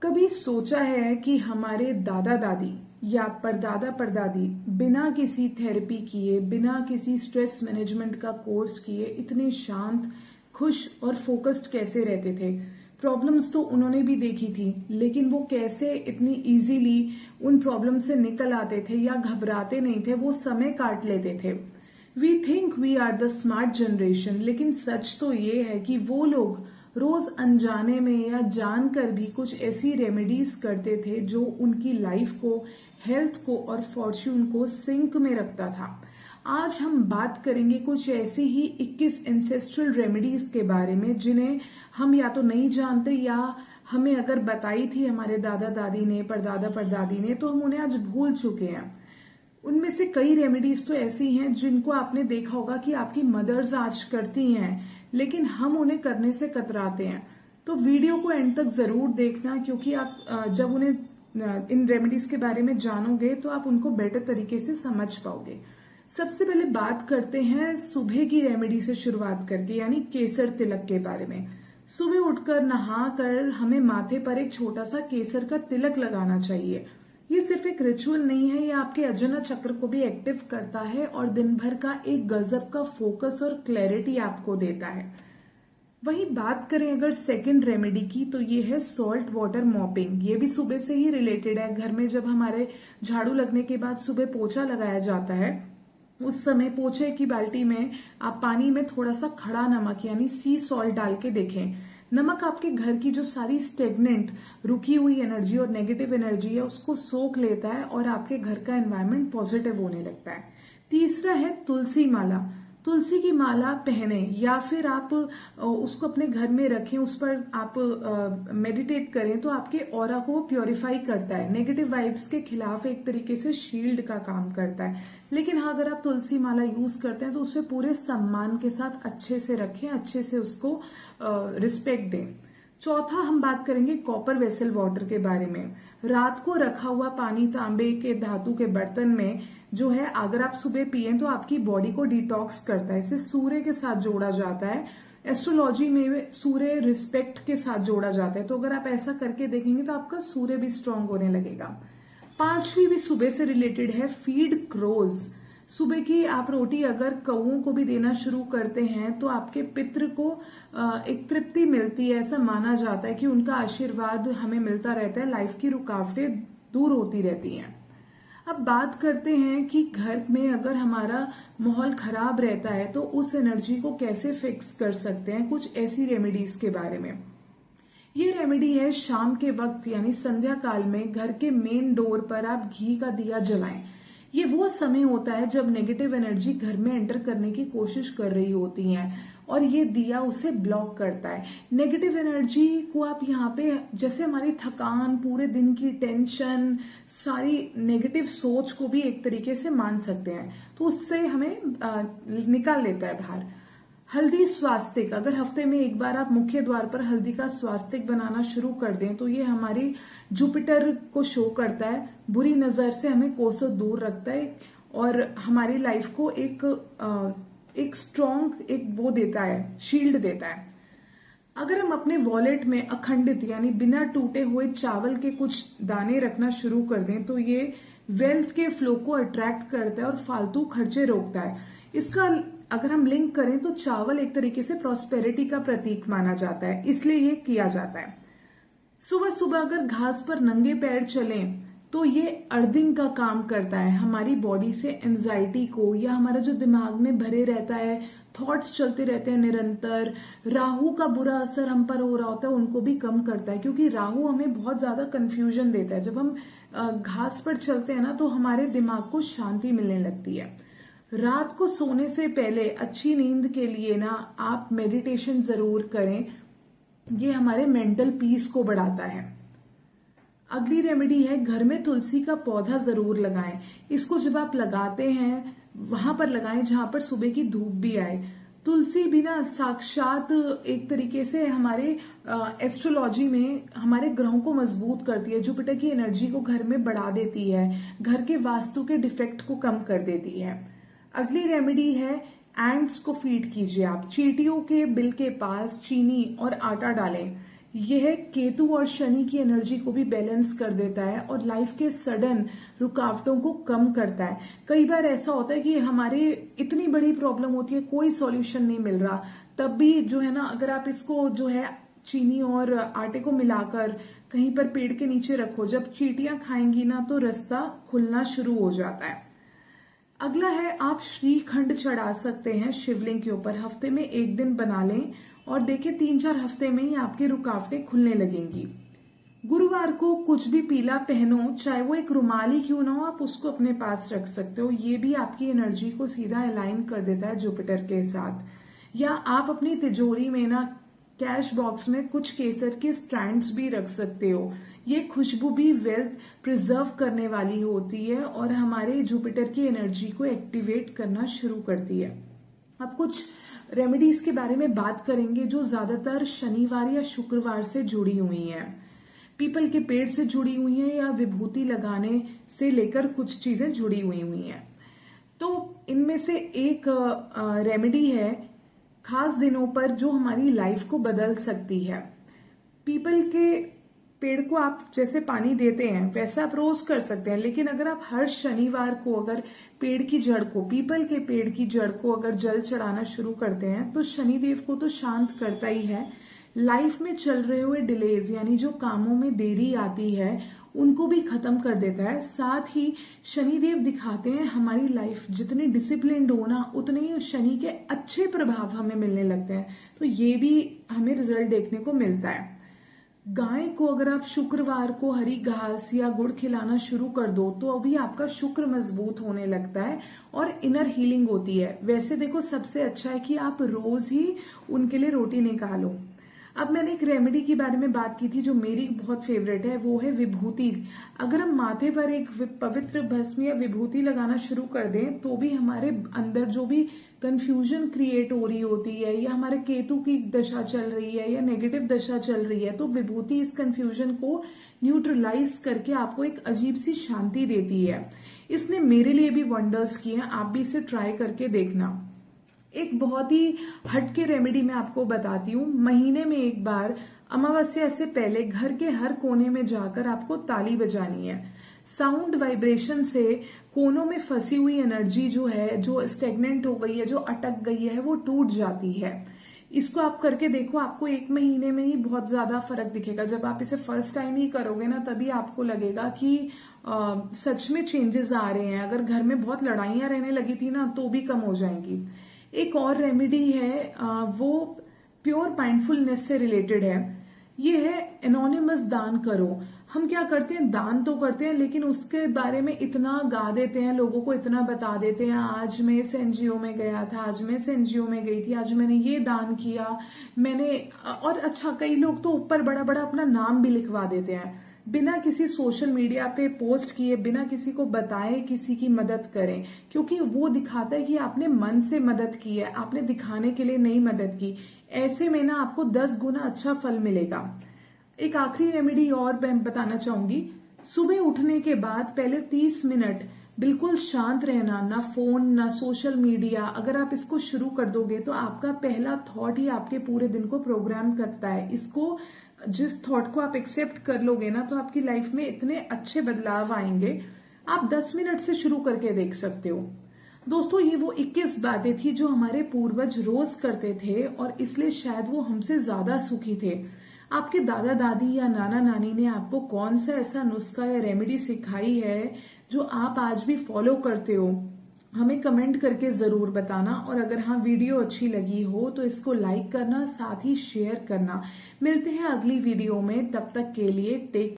कभी सोचा है कि हमारे दादा दादी या परदादा परदादी बिना किसी थेरेपी किए, बिना किसी स्ट्रेस मैनेजमेंट का कोर्स किए इतने शांत, खुश और फोकस्ड कैसे रहते थे। प्रॉब्लम्स तो उन्होंने भी देखी थी, लेकिन वो कैसे इतनी इजीली उन प्रॉब्लम से निकल आते थे या घबराते नहीं थे, वो समय काट लेते थे। We think we are the smart generation, लेकिन सच तो ये है कि वो लोग रोज अनजाने में या जानकर भी कुछ ऐसी रेमेडीज करते थे जो उनकी लाइफ को, हेल्थ को और फॉर्च्यून को सिंक में रखता था। आज हम बात करेंगे कुछ ऐसी ही 21 एंसेस्ट्रल रेमेडीज के बारे में जिन्हें हम या तो नहीं जानते या हमें अगर बताई थी हमारे दादा दादी ने, परदादा परदादी ने, तो हम उन्हें आज भूल चुके हैं। उनमें से कई रेमेडीज तो ऐसी हैं जिनको आपने देखा होगा कि आपकी मदर्स आज करती हैं, लेकिन हम उन्हें करने से कतराते हैं। तो वीडियो को एंड तक जरूर देखना, क्योंकि आप जब उन्हें इन रेमेडीज के बारे में जानोगे तो आप उनको बेटर तरीके से समझ पाओगे। सबसे पहले बात करते हैं सुबह की रेमेडी से शुरुआत करके, यानी केसर तिलक के बारे में। सुबह उठकर नहाकर हमें माथे पर एक छोटा सा केसर का तिलक लगाना चाहिए। ये सिर्फ एक रिचुअल नहीं है, ये आपके अजनर चक्र को भी एक्टिव करता है और दिन भर का एक गजब का फोकस और क्लैरिटी आपको देता है। वहीं बात करें अगर सेकंड रेमेडी की, तो ये है सॉल्ट वाटर मॉपिंग। ये भी सुबह से ही रिलेटेड है। घर में जब हमारे झाड़ू लगने के बाद सुबह पोछा लगाया जाता है, उस समय पोछे की बाल्टी में आप पानी में थोड़ा सा खड़ा नमक यानी सी सॉल्ट डाल के देखें। नमक आपके घर की जो सारी स्टेगनेंट, रुकी हुई एनर्जी और नेगेटिव एनर्जी है उसको सोख लेता है और आपके घर का एनवायरनमेंट पॉजिटिव होने लगता है। तीसरा है तुलसी माला। तुलसी की माला पहने या फिर आप उसको अपने घर में रखें, उस पर आप मेडिटेट करें तो आपके ऑरा को प्योरीफाई करता है, नेगेटिव वाइब्स के खिलाफ एक तरीके से शील्ड का काम करता है। लेकिन हाँ, अगर आप तुलसी माला यूज करते हैं तो उसे पूरे सम्मान के साथ अच्छे से रखें, अच्छे से उसको रिस्पेक्ट दें। चौथा हम बात करेंगे कॉपर वेसल वाटर के बारे में। रात को रखा हुआ पानी तांबे के धातु के बर्तन में जो है, अगर आप सुबह पिए तो आपकी बॉडी को डिटॉक्स करता है। इसे सूर्य के साथ जोड़ा जाता है। एस्ट्रोलॉजी में सूर्य रिस्पेक्ट के साथ जोड़ा जाता है, तो अगर आप ऐसा करके देखेंगे तो आपका सूर्य भी स्ट्रांग होने लगेगा। पांचवी भी सुबह से रिलेटेड है, फीड क्रोज। सुबह की आप रोटी अगर कौओं को भी देना शुरू करते हैं तो आपके पितृ को एक तृप्ति मिलती है। ऐसा माना जाता है कि उनका आशीर्वाद हमें मिलता रहता है, लाइफ की रुकावटें दूर होती रहती हैं। अब बात करते हैं कि घर में अगर हमारा माहौल खराब रहता है तो उस एनर्जी को कैसे फिक्स कर सकते हैं, कुछ ऐसी रेमेडीज के बारे में। ये रेमेडी है शाम के वक्त यानी संध्या काल में घर के मेन डोर पर आप घी का दिया जलाएं। ये वो समय होता है जब नेगेटिव एनर्जी घर में एंटर करने की कोशिश कर रही होती है और ये दिया उसे ब्लॉक करता है। नेगेटिव एनर्जी को आप यहाँ पे, जैसे हमारी थकान, पूरे दिन की टेंशन, सारी नेगेटिव सोच को भी एक तरीके से मान सकते हैं, तो उससे हमें निकाल लेता है बाहर। हल्दी स्वास्तिक, अगर हफ्ते में एक बार आप मुख्य द्वार पर हल्दी का स्वास्तिक बनाना शुरू कर दें तो ये हमारी जुपिटर को शो करता है, बुरी नजर से हमें कोसों दूर रखता है और हमारी लाइफ को एक स्ट्रॉन्ग वो देता है, शील्ड देता है। अगर हम अपने वॉलेट में अखंडित यानी बिना टूटे हुए चावल के कुछ दाने रखना शुरू कर दें तो ये वेल्थ के फ्लो को अट्रैक्ट करता है और फालतू खर्चे रोकता है। इसका अगर हम लिंक करें तो चावल एक तरीके से प्रॉस्पेरिटी का प्रतीक माना जाता है, इसलिए ये किया जाता है। सुबह सुबह अगर घास पर नंगे पैर चलें तो ये अर्थिंग का काम करता है, हमारी बॉडी से एंजाइटी को या हमारा जो दिमाग में भरे रहता है, थॉट्स चलते रहते हैं निरंतर, राहु का बुरा असर हम पर हो रहा होता है, उनको भी कम करता है, क्योंकि राहु हमें बहुत ज्यादा कंफ्यूजन देता है। जब हम घास पर चलते हैं ना तो हमारे दिमाग को शांति मिलने लगती है। रात को सोने से पहले अच्छी नींद के लिए ना आप मेडिटेशन जरूर करें, ये हमारे मेंटल पीस को बढ़ाता है। अगली रेमेडी है, घर में तुलसी का पौधा जरूर लगाएं। इसको जब आप लगाते हैं वहां पर लगाएं जहां पर सुबह की धूप भी आए। तुलसी भी ना साक्षात एक तरीके से हमारे एस्ट्रोलॉजी में हमारे ग्रहों को मजबूत करती है, जुपिटर की एनर्जी को घर में बढ़ा देती है, घर के वास्तु के डिफेक्ट को कम कर देती है। अगली रेमेडी है, एंट्स को फीड कीजिए आप। चींटियों के बिल के पास चीनी और आटा डालें। यह केतु और शनि की एनर्जी को भी बैलेंस कर देता है और लाइफ के सडन रुकावटों को कम करता है। कई बार ऐसा होता है कि हमारे इतनी बड़ी प्रॉब्लम होती है, कोई सॉल्यूशन नहीं मिल रहा, तब भी जो है ना, अगर आप इसको जो है चीनी और आटे को मिलाकर कहीं पर पेड़ के नीचे रखो, जब चींटियां खाएंगी ना तो रास्ता खुलना शुरू हो जाता है। अगला है, आप श्रीखंड चढ़ा सकते हैं शिवलिंग के ऊपर। हफ्ते में एक दिन बना लें और देखिए 3-4 हफ्ते में ही आपकी रुकावटें खुलने लगेंगी। गुरुवार को कुछ भी पीला पहनो, चाहे वो एक रुमाल ही क्यों ना हो, आप उसको अपने पास रख सकते हो। ये भी आपकी एनर्जी को सीधा अलाइन कर देता है जुपिटर के साथ। या आप अपनी तिजोरी में ना कैश बॉक्स में कुछ केसर के स्ट्रैंड्स भी रख सकते हो। ये खुशबू भी वेल्थ प्रिजर्व करने वाली होती है और हमारे जुपिटर की एनर्जी को एक्टिवेट करना शुरू करती है। अब कुछ रेमेडीज के बारे में बात करेंगे जो ज्यादातर शनिवार या शुक्रवार से जुड़ी हुई हैं। पीपल के पेड़ से जुड़ी हुई हैं या विभूति लगाने से लेकर कुछ चीजें जुड़ी हुई हैं। तो इनमें से एक रेमेडी है खास दिनों पर जो हमारी लाइफ को बदल सकती है। पीपल के पेड़ को आप जैसे पानी देते हैं वैसा आप रोज कर सकते हैं, लेकिन अगर आप हर शनिवार को अगर पेड़ की जड़ को, पीपल के पेड़ की जड़ को अगर जल चढ़ाना शुरू करते हैं तो शनिदेव को तो शांत करता ही है, लाइफ में चल रहे हुए डिलेज यानी जो कामों में देरी आती है उनको भी खत्म कर देता है। साथ ही शनिदेव दिखाते हैं हमारी लाइफ जितनी डिसिप्लिन्ड हो ना, उतने ही शनि के अच्छे प्रभाव हमें मिलने लगते हैं। तो ये भी हमें रिजल्ट देखने को मिलता है। गाय को अगर आप शुक्रवार को हरी घास या गुड़ खिलाना शुरू कर दो तो अभी आपका शुक्र मजबूत होने लगता है और इनर हीलिंग होती है। वैसे देखो, सबसे अच्छा है कि आप रोज ही उनके लिए रोटी निकालो। अब मैंने एक रेमेडी के बारे में बात की थी जो मेरी बहुत फेवरेट है, वो है विभूति। अगर हम माथे पर एक पवित्र भस्म या विभूति लगाना शुरू कर दें तो भी हमारे अंदर जो भी कंफ्यूजन क्रिएट हो रही होती है या हमारे केतु की दशा चल रही है या नेगेटिव दशा चल रही है, तो विभूति इस कंफ्यूजन को न्यूट्रलाइज करके आपको एक अजीब सी शांति देती है। इसने मेरे लिए भी वंडर्स किए हैं, आप भी इसे ट्राई करके देखना। एक बहुत ही हटके रेमेडी मैं आपको बताती हूँ। महीने में एक बार अमावस्या से पहले घर के हर कोने में जाकर आपको ताली बजानी है। साउंड वाइब्रेशन से कोनों में फंसी हुई एनर्जी जो है, जो स्टेगनेंट हो गई है, जो अटक गई है, वो टूट जाती है। इसको आप करके देखो, आपको 1 महीने में ही बहुत ज्यादा फर्क दिखेगा। जब आप इसे फर्स्ट टाइम ही करोगे ना, तभी आपको लगेगा कि सच में चेंजेस आ रहे हैं। अगर घर में बहुत लड़ाइयां रहने लगी थी ना, तो भी कम हो जाएंगी। एक और रेमेडी है, वो प्योर माइंडफुलनेस से रिलेटेड है। ये है एनोनिमस दान करो। हम क्या करते हैं, दान तो करते हैं लेकिन उसके बारे में इतना गा देते हैं, लोगों को इतना बता देते हैं, आज मैं इस एनजीओ में गया था, आज मैं इस एनजीओ में गई थी, आज मैंने ये दान किया, मैंने। और अच्छा, कई लोग तो ऊपर बड़ा बड़ा अपना नाम भी लिखवा देते हैं, बिना किसी सोशल मीडिया पे पोस्ट किए, बिना किसी को बताए किसी की मदद करें, क्योंकि वो दिखाता है कि आपने मन से मदद की है, आपने दिखाने के लिए नहीं मदद की। ऐसे में ना आपको 10 गुना अच्छा फल मिलेगा। एक आखिरी रेमेडी और मैं बताना चाहूंगी। सुबह उठने के बाद पहले 30 मिनट बिल्कुल शांत रहना, ना फोन ना सोशल मीडिया। अगर आप इसको शुरू कर दोगे तो आपका पहला थॉट ही आपके पूरे दिन को प्रोग्राम करता है। इसको, जिस थॉट को आप एक्सेप्ट कर लोगे ना, तो आपकी लाइफ में इतने अच्छे बदलाव आएंगे। आप 10 मिनट से शुरू करके देख सकते हो। दोस्तों, ये वो 21 बातें थी जो हमारे पूर्वज रोज करते थे और इसलिए शायद वो हमसे ज्यादा सुखी थे। आपके दादा दादी या नाना नानी ने आपको कौन सा ऐसा नुस्खा या रेमेडी सिखाई है जो आप आज भी फॉलो करते हो? हमें कमेंट करके जरूर बताना। और अगर हाँ, वीडियो अच्छी लगी हो तो इसको लाइक करना, साथ ही शेयर करना। मिलते हैं अगली वीडियो में, तब तक के लिए टेक